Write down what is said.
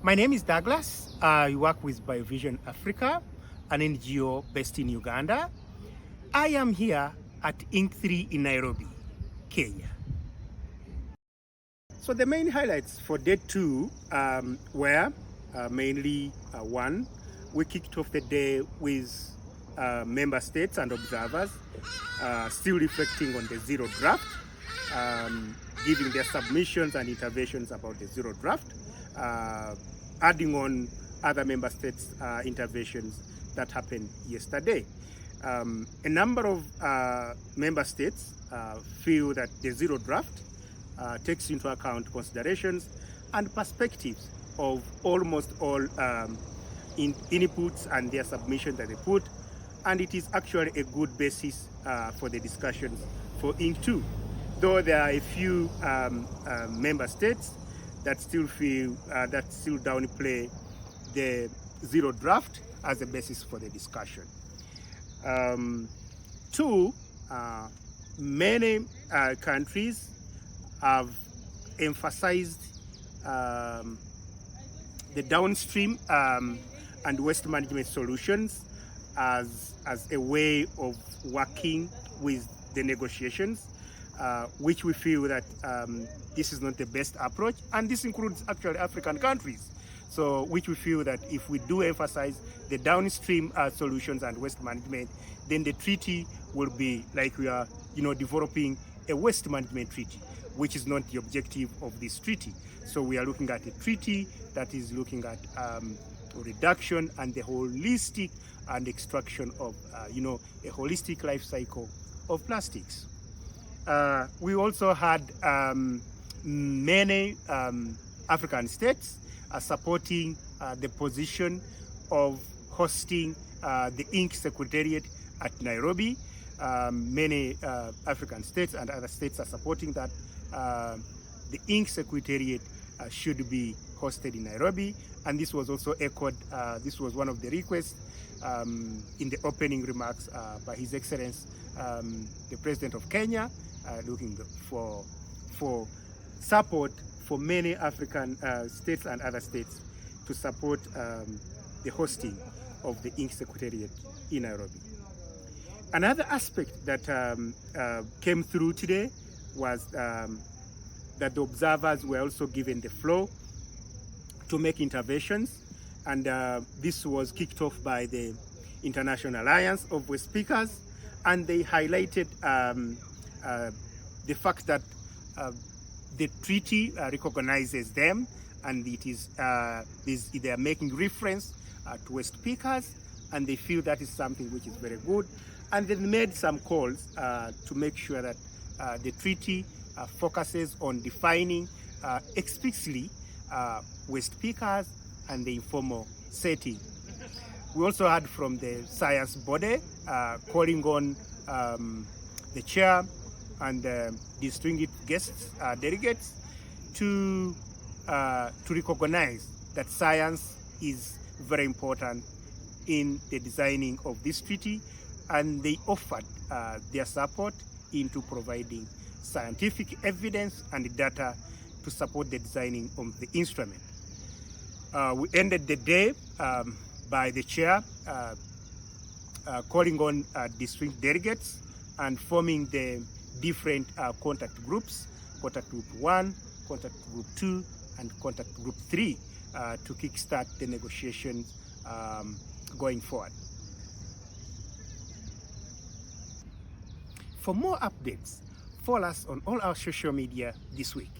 My name is Douglas. I work with BioVision Africa, an NGO based in Uganda. I am here at INC3 in Nairobi, Kenya. So the main highlights for day 2 were mainly one, we kicked off the day with member states and observers still reflecting on the zero draft, giving their submissions and interventions about the zero draft, adding on other member states' interventions that happened yesterday. A number of member states feel that the zero draft takes into account considerations and perspectives of almost all inputs and their submissions that they put, and it is actually a good basis for the discussions for INC2, though there are a few member states that still feel that still downplay the zero draft as a basis for the discussion. Two, many countries have emphasized the downstream and waste management solutions as a way of working with the negotiations, which we feel that this is not the best approach, and this includes actually African countries. So which we feel that if we do emphasize the downstream solutions and waste management, then the treaty will be like we are developing a waste management treaty, which is not the objective of this treaty. So we are looking at a treaty that is looking at reduction and the holistic and extraction of a holistic life cycle of plastics. We also had many African states supporting the position of hosting the INC Secretariat at Nairobi. Many African states and other states are supporting that the INC Secretariat should be hosted in Nairobi, and this was also echoed. This was one of the requests in the opening remarks by His Excellency the President of Kenya, looking for support for many African states and other states to support the hosting of the INC Secretariat in Nairobi. Another aspect that came through today was that the observers were also given the floor to make interventions, and this was kicked off by the International Alliance of Waste Speakers, and they highlighted the fact that the treaty recognizes them, and it is they are making reference to waste speakers, and they feel that is something which is very good, and they made some calls to make sure that the treaty focuses on defining explicitly waste speakers and the informal setting. We also heard from the science body calling on the chair and distinguished guests, delegates, to recognize that science is very important in the designing of this treaty, and they offered their support into providing scientific evidence and data to support the designing of the instrument. We ended the day by the chair calling on distinct delegates and forming the different contact groups, contact group 1, contact group 2, and contact group 3 to kickstart the negotiations going forward. For more updates, follow us on all our social media this week.